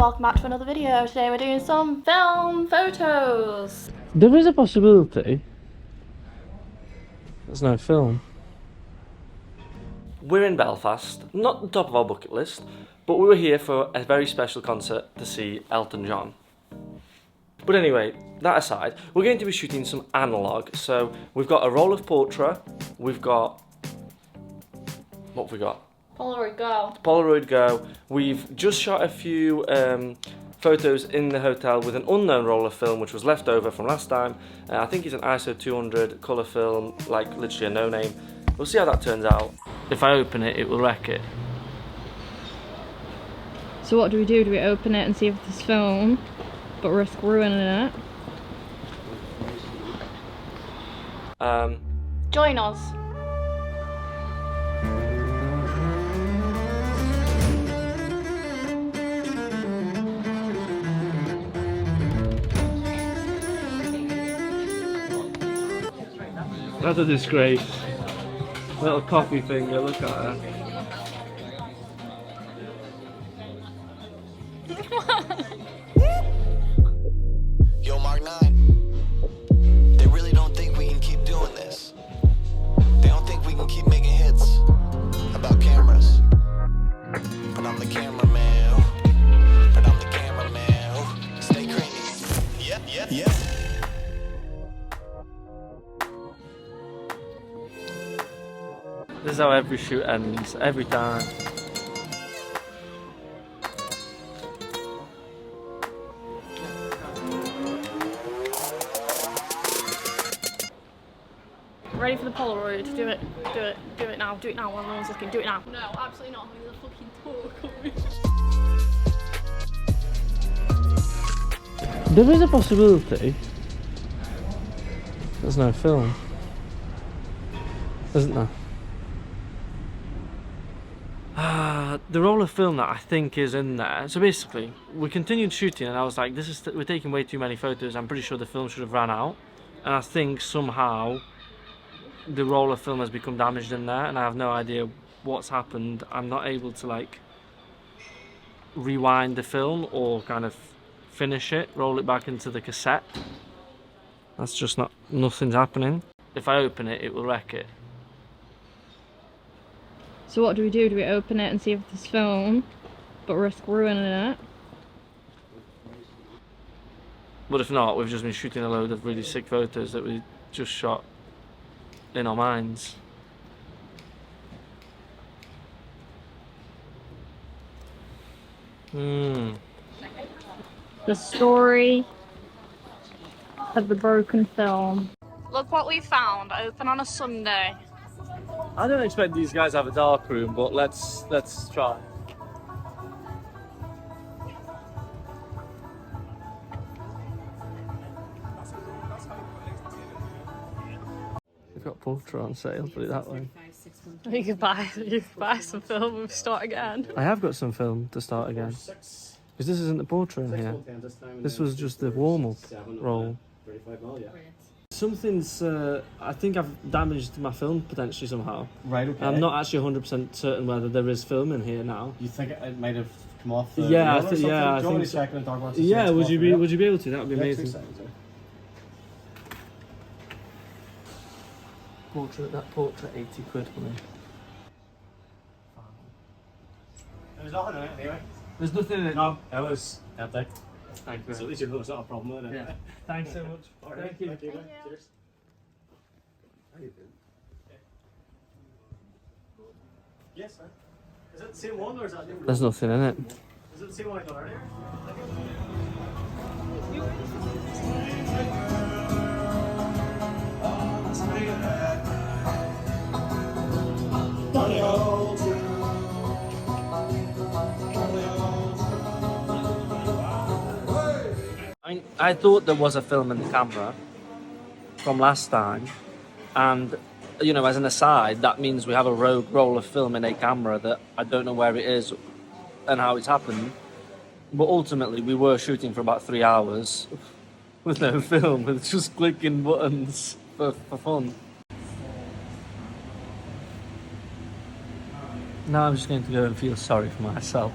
welcome back to another video. Today we're doing some film photos. There is a possibility there's no film. We're in Belfast, not the top of our bucket list, but we were here for a very special concert to see Elton John. But anyway, that aside, we're going to be shooting some analogue. So we've got a roll of Portra, we've got... what have we got? Polaroid Go. Polaroid Go. We've just shot a few photos in the hotel with an unknown roll of film which was left over from last time. I think it's an ISO 200 colour film, like literally a no-name. We'll see how that turns out. If I open it, it will wreck it. So what do we do? Do we open it and see if there's film, but risk ruining it? Join us. That's a disgrace. Little coffee finger, look at her. Yo, Mark 9. They really don't think we can keep doing this. They don't think we can keep making hits about cameras. But I'm the cameraman. But I'm the cameraman. Stay crazy. Yep, yep, yep. This is how every shoot ends, every time. Ready for the Polaroid. Do it now. Do it now while no one's looking. Do it now. No, absolutely not. He's a fucking talk. There is a possibility there's no film, isn't there? The roll of film that I think is in there. So basically, we continued shooting, and I was like, we're taking way too many photos. I'm pretty sure the film should have ran out, and I think somehow the roll of film has become damaged in there, and I have no idea what's happened. I'm not able to like rewind the film or kind of finish it, roll it back into the cassette. That's just nothing's happening. If I open it, it will wreck it. So what do we do? Do we open it and see if there's film, but risk ruining it? But if not, we've just been shooting a load of really sick photos that we just shot in our minds. The story of the broken film. Look what we found. Open on a Sunday. I don't expect these guys to have a dark room, but let's try. We've got Portra on sale, put it that way. You could buy some film and start again. I have got some film to start again. Because this isn't the Portra in here. This was just the warm-up roll. Something's, I think I've damaged my film potentially somehow. Right, okay. I'm not actually 100% certain whether there is film in here now. You think it might have come off the Yeah, reel or something? I Do you want me think to so. check it and talk about it? Yeah, would you be able to? That would be Yeah, 2 amazing. seconds, yeah. Portra 80 quid for me. There's nothing in it anyway. There's nothing in it. No, it was empty. Thank you. So at least you know there's not a problem with it. Yeah. Thanks so much. All right. Thank you. Thank you. Cheers. How you doing? Yes, sir. Is it the same one or is that different? There's nothing in it. Is it the same one I done earlier? I thought there was a film in the camera from last time, and you know, as an aside, that means we have a rogue roll of film in a camera that I don't know where it is and how it's happened. But ultimately, we were shooting for about 3 hours with no film, with just clicking buttons for fun. Now I'm just going to go and feel sorry for myself.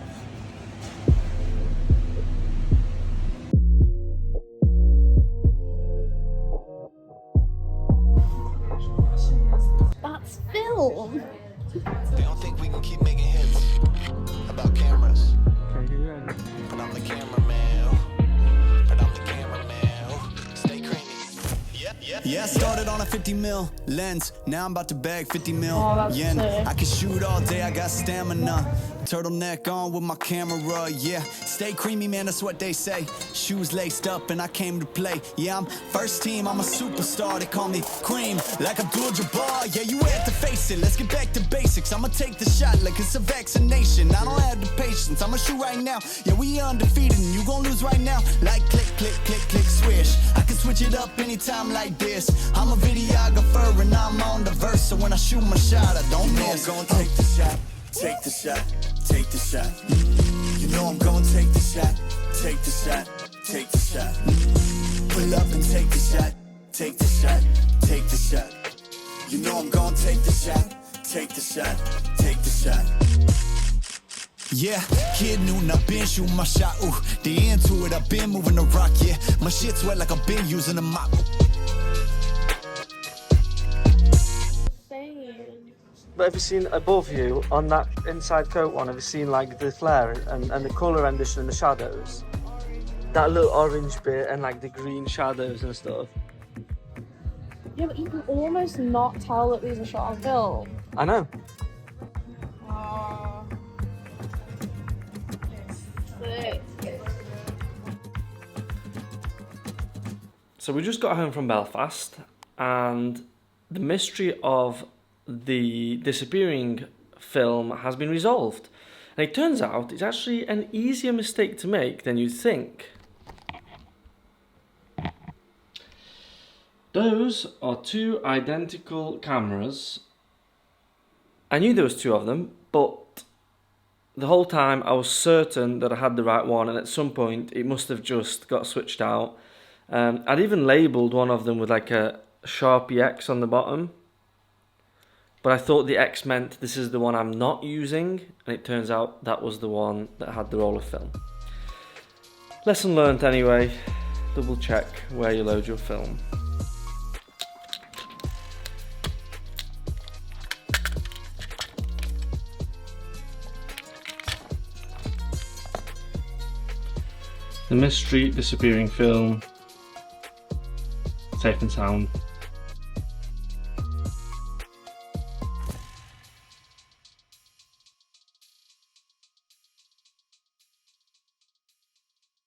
Yeah, I started on a 50 mil lens. Now I'm about to bag 50 mil that's yen. sick. I can shoot all day, I got stamina. Turtleneck on with my camera, yeah. Stay creamy, man, that's what they say. Shoes laced up and I came to play. Yeah, I'm first team, I'm a superstar. They call me cream, like Abdul-Jabbar. Yeah, you had to face it, let's get back to basics. I'ma take the shot like it's a vaccination. I don't have the patience, I'ma shoot right now. Yeah, we undefeated and you gon' lose right now. Like click, click, click, click, swish. I can switch it up anytime like this. I'm a videographer and I'm on the verse. So when I shoot my shot, I don't miss. I'm gonna take the shot, take the shot, take the shot. You know I'm gonna take the shot, take the shot, take the shot. Pull up and take the shot, take the shot, take the shot. You know I'm gonna take the shot, take the shot, take the shot. Yeah, kid noon, I've been shooting my shot, ooh. The into it, I've been moving the rock, yeah. My shit's wet like I've been using a mop. But have you seen above you, on that inside coat one, have you seen like the flare and the colour rendition and the shadows? That little orange bit and like the green shadows and stuff. Yeah, but you can almost not tell that these are shot on film. I know. Sick. So we just got home from Belfast and the mystery of the disappearing film has been resolved. And it turns out it's actually an easier mistake to make than you'd think. Those are two identical cameras. I knew there was two of them, but the whole time I was certain that I had the right one, and at some point it must have just got switched out. I'd even labelled one of them with like a Sharpie X on the bottom, but I thought the X meant this is the one I'm not using, and it turns out that was the one that had the roll of film. Lesson learnt anyway, double check where you load your film. The mystery disappearing film, safe and sound.